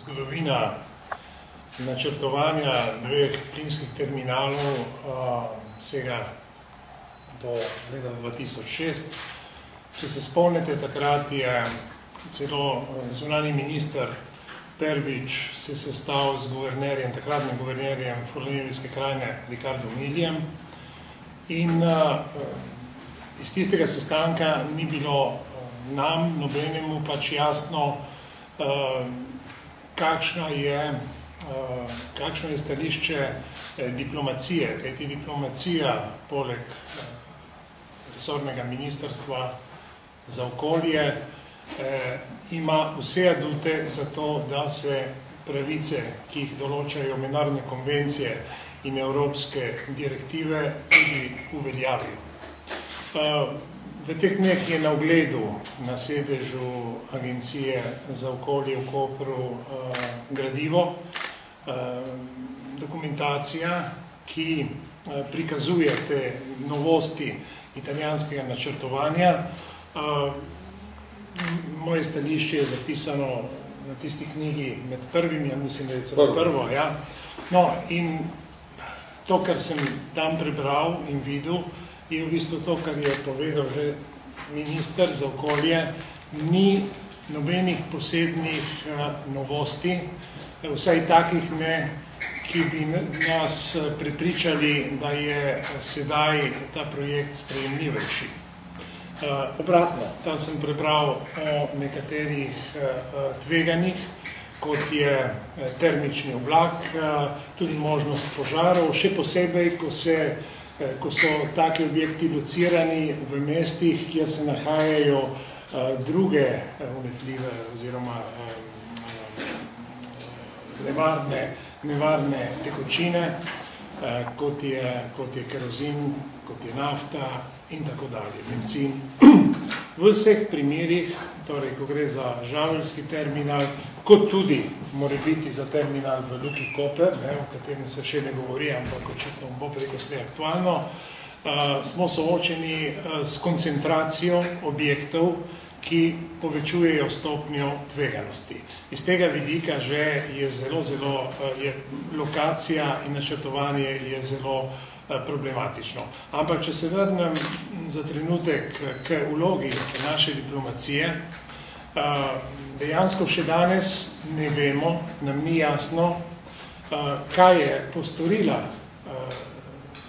zgodovina načrtovanja dveh plinskih terminalov sega do leta 2006. Če se spomnite, takrat je celo zunanji minister prvič se sestal z guvernerjem, takratnim guvernerjem Furlanijske krajine Ricardo Miljem in iz tistega sestanka ni bilo nam, nobenemu pač jasno, kakšno je stališče diplomacije, kajti diplomacija poleg resornega ministrstva za okolje ima vse adute za to, da se pravice, ki jih določajo mednarodne konvencije in evropske direktive, tudi uveljavijo. V teh dneh je na ogledu na sedežu Agencije za okolje v Kopru gradivo, dokumentacija, ki prikazuje te novosti italijanskega načrtovanja. Moje stališče je zapisano na tisti knjigi med prvimi, ja mislim, da je celo prvo, ja. No, in to, kar sem tam prebral in videl, je v bistvu to, kar je povedal že minister za okolje, ni nobenih posebnih novosti, vsaj takih ne, ki bi nas prepričali, da je sedaj ta projekt sprejemljivejši. Obratno, tam sem prebral o nekaterih tveganjih, kot je termični oblak, tudi možnost požarov, še posebej, ko so taki objekti locirani v mestih, kjer se nahajajo druge unetljive oziroma nevarne tekočine, kot je kerozin, kot je nafta in tako dalje, benzin. V vseh primerih, torej, ko gre za žaveljski terminal, kot tudi mora biti za terminal v Luki Koper, o katerem se še ne govori, ampak očitno bo preko slej aktualno, smo soočeni s koncentracijo objektov, ki povečujejo stopnjo tveganosti. Iz tega vidika že je lokacija in načrtovanje je zelo problematično. Ampak, če se vrnem za trenutek k vlogi naše diplomacije, dejansko še danes ne vemo, nam ni jasno, kaj je postorila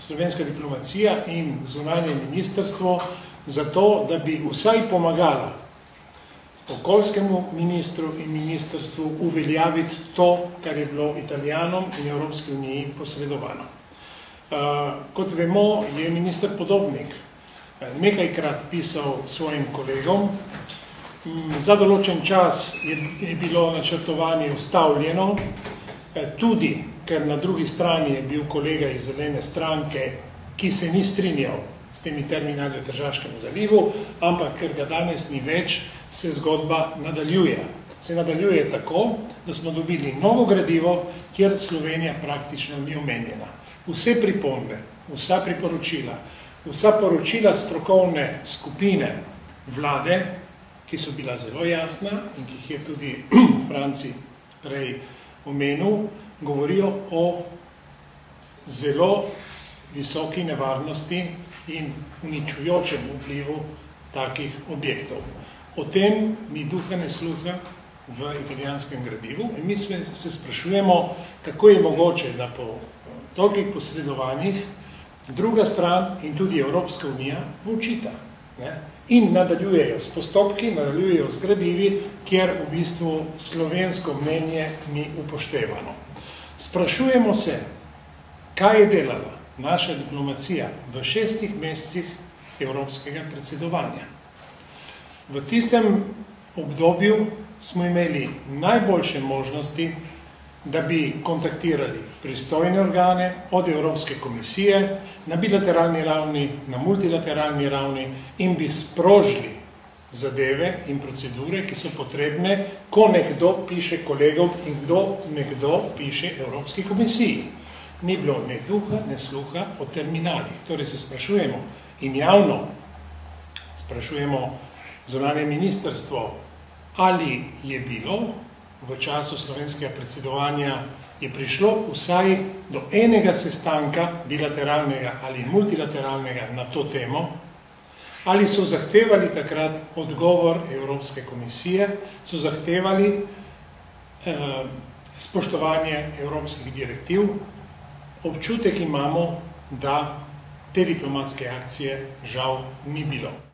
slovenska diplomacija in zunanje ministrstvo za to, da bi vsaj pomagala okoljskemu ministru in ministrstvu uveljaviti to, kar je bilo Italijanom in Evropski uniji posredovano. Kot vemo, je minister Podobnik nekajkrat pisal svojim kolegom. Za določen čas je bilo načrtovanje ustavljeno, tudi ker na drugi strani je bil kolega iz Zelene stranke, ki se ni strinjal s temi terminali v Tržaškem zalivu, ampak ker ga danes ni več, se zgodba nadaljuje. Se nadaljuje tako, da smo dobili novo gradivo, kjer Slovenija praktično ni omenjena. Vse pripombe, vsa priporočila, vsa poročila strokovne skupine vlade, ki so bila zelo jasna in ki jih je tudi Franci prej omenil, govorijo o zelo visoki nevarnosti in uničujočem vplivu takih objektov. O tem ni duha ne sluha v italijanskem gradivu in mi se sprašujemo, kako je mogoče, da po tolikih posredovanjih druga stran in tudi Evropska unija učita. In nadaljujejo s postopki, nadaljujejo s gradivi, kjer v bistvu slovensko mnenje ni upoštevano. Sprašujemo se, kaj je delala naša diplomacija v 6 mesecih evropskega predsedovanja. V tistem obdobju smo imeli najboljše možnosti, da bi kontaktirali pristojne organe od Evropske komisije na bilateralni ravni, na multilateralni ravni in bi sprožili zadeve in procedure, ki so potrebne, ko nekdo piše kolegom in nekdo piše Evropski komisiji. Ni bilo ne duha, ne sluha o terminalih. Torej se sprašujemo in javno sprašujemo zunanje ministrstvo, ali je bilo v času slovenskega predsedovanja je prišlo vsaj do enega sestanka, bilateralnega ali multilateralnega, na to temo, ali so zahtevali takrat odgovor Evropske komisije, so zahtevali spoštovanje evropskih direktiv. Občutek imamo, da te diplomatske akcije žal ni bilo.